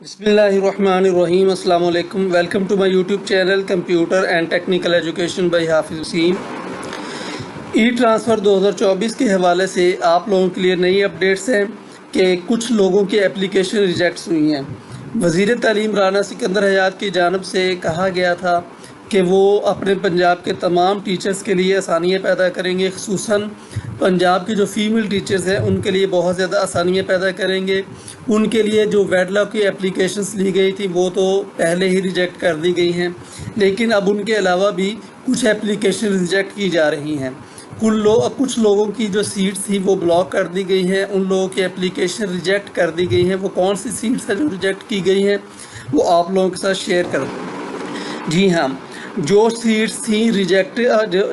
बिस्मिल्लाहिर्रहमानिर्रहीम अस्सलाम वालेकुम। Welcome to my YouTube channel computer and technical education by Hafiz Hussain. E transfer 2024 के हवाले से आप लोगों के लिए नई अपडेट्स हैं कि कुछ लोगों की एप्लीकेशन रिजेक्ट हुई हैं। वज़ीर तालीम राना सिकंदर हयात की जानब से कहा गया था कि वो अपने पंजाब के तमाम टीचर्स के लिए आसानियाँ पैदा करेंगे, ख़ुसूसन पंजाब की जो फ़ीमेल टीचर्स हैं उनके लिए बहुत ज़्यादा आसानियाँ पैदा करेंगे। उनके लिए जो वेडलॉक की एप्लीकेशंस ली गई थी वो तो पहले ही रिजेक्ट कर दी गई हैं, लेकिन अब उनके अलावा भी कुछ एप्लीकेशन रिजेक्ट की जा रही हैं। कुछ लोगों की जो सीट्स थी वो ब्लॉक कर दी गई हैं, उन लोगों की एप्लीकेशन रिजेक्ट कर दी गई हैं। वो कौन सी सीट्स हैं जो रिजेक्ट की गई हैं वो आप लोगों के साथ शेयर कर दूँ। जी हाँ, जो सीट्स थी रिजेक्ट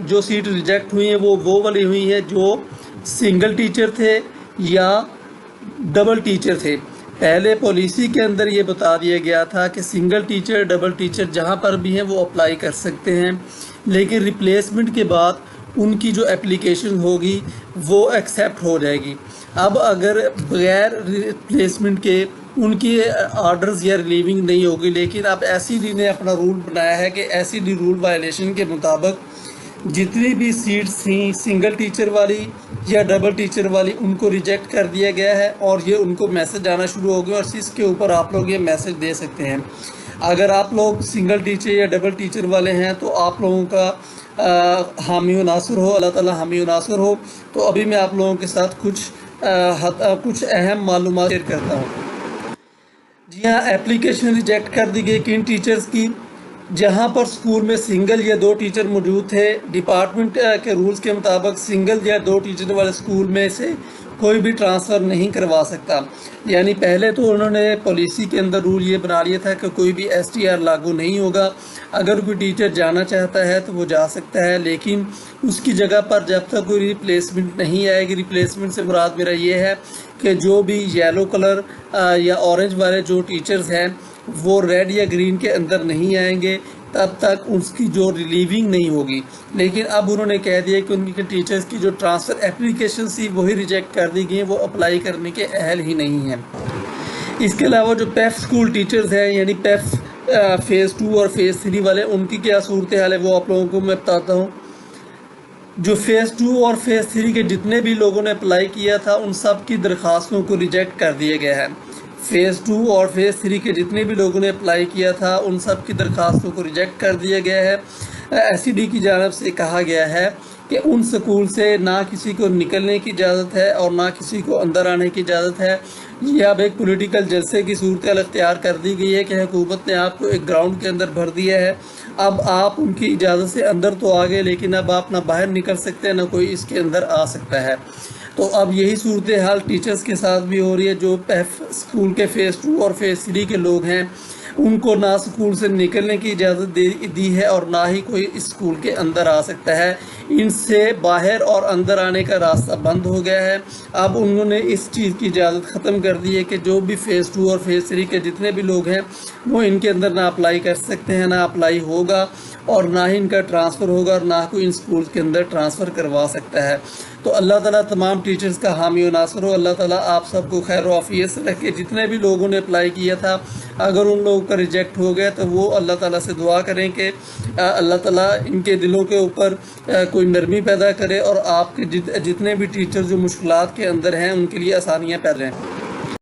जो सीट रिजेक्ट हुई हैं वो वाली हुई हैं जो सिंगल टीचर थे या डबल टीचर थे। पहले पॉलिसी के अंदर ये बता दिया गया था कि सिंगल टीचर डबल टीचर जहाँ पर भी हैं वो अप्लाई कर सकते हैं, लेकिन रिप्लेसमेंट के बाद उनकी जो एप्लीकेशन होगी वो एक्सेप्ट हो जाएगी। अब अगर बगैर रिप्लेसमेंट के उनकी ऑर्डर्स या रिलीविंग नहीं होगी, लेकिन अब एसईडी ने अपना रूल बनाया है कि एसईडी रूल वायलेशन के मुताबिक जितनी भी सीट्स थी सिंगल टीचर वाली या डबल टीचर वाली उनको रिजेक्ट कर दिया गया है और ये उनको मैसेज आना शुरू हो गया और इसके ऊपर आप लोग ये मैसेज दे सकते हैं। अगर आप लोग सिंगल टीचर या डबल टीचर वाले हैं तो आप लोगों का हामी व नासर हो, अल्लाह ताला हामी व नासर हो। तो अभी मैं आप लोगों के साथ कुछ अहम मालूमात शेयर करता हूँ। जी हाँ, एप्लीकेशन रिजेक्ट कर दी गई किन टीचर्स की, जहाँ पर स्कूल में सिंगल या दो टीचर मौजूद थे। डिपार्टमेंट के रूल्स के मुताबिक सिंगल या दो टीचर वाले स्कूल में से कोई भी ट्रांसफ़र नहीं करवा सकता। यानी पहले तो उन्होंने पॉलिसी के अंदर रूल ये बना लिया था कि कोई भी एसटीआर लागू नहीं होगा। अगर कोई टीचर जाना चाहता है तो वो जा सकता है, लेकिन उसकी जगह पर जब तक कोई रिप्लेसमेंट नहीं आएगी, रिप्लेसमेंट से मुराद मेरा ये है कि जो भी येलो कलर या ऑरेंज वाले जो टीचर्स हैं वो रेड या ग्रीन के अंदर नहीं आएंगे, तब तक उसकी जो रिलीविंग नहीं होगी। लेकिन अब उन्होंने कह दिया कि उनके टीचर्स की जो ट्रांसफ़र एप्लीकेशन थी वही रिजेक्ट कर दी गई, वो अप्लाई करने के अहल ही नहीं हैं। इसके अलावा जो पेफ स्कूल टीचर्स हैं यानी पेफ फ़ेज़ 2 और फ़ेज़ 3 वाले, उनकी क्या सूरत हाल है वो आप लोगों को मैं बताता हूँ। जो फ़ेज़ 2 और फ़ेज़ 3 के जितने भी लोगों ने अप्लाई किया था उन सब की दरख्वास्तों को रिजेक्ट कर दिया गया है। फ़ेज़ 2 और फ़ेज़ 3 के जितने भी लोगों ने अप्लाई किया था उन सब की दरख्वास्तों को रिजेक्ट कर दिया गया है। एसईडी की जानब से कहा गया है कि उन स्कूल से ना किसी को निकलने की इजाज़त है और ना किसी को अंदर आने की इजाज़त है। ये अब एक पॉलिटिकल जलसे की सूरत अख्तियार कर दी गई है कि हुकूमत ने आपको एक ग्राउंड के अंदर भर दिया है। अब आप उनकी इजाज़त से अंदर तो आ गए, लेकिन अब आप ना बाहर निकल सकते हैं ना कोई इसके अंदर आ सकता है। तो अब यही सूरत हाल टीचर्स के साथ भी हो रही है। जो स्कूल के फ़ेज़ 2 और फ़ेज़ 3 के लोग हैं उनको ना स्कूल से निकलने की इजाज़त दी है और ना ही कोई इस स्कूल के अंदर आ सकता है। इनसे बाहर और अंदर आने का रास्ता बंद हो गया है। अब उन्होंने इस चीज़ की इजाज़त ख़त्म कर दी है कि जो भी फ़ेज़ 2 और फ़ेज़ 3 के जितने भी लोग हैं वो इनके अंदर ना अप्लाई कर सकते हैं, ना अप्लाई होगा और ना ही इनका ट्रांसफ़र होगा और ना कोई इन स्कूल के अंदर ट्रांसफ़र करवा सकता है। तो अल्लाह ताला तमाम टीचर्स का हामी व नासर हो। अल्लाह ताला आप सबको खैर आफियत से रखे। जितने भी लोगों ने अप्लाई किया था अगर उन लोगों का रिजेक्ट हो गया तो वो अल्लाह ताला से दुआ करें कि अल्लाह ताला इनके दिलों के ऊपर कोई नरमी पैदा करे और आपके जितने भी टीचर जो मुश्किलात के अंदर हैं उनके लिए आसानियाँ पैदा करें।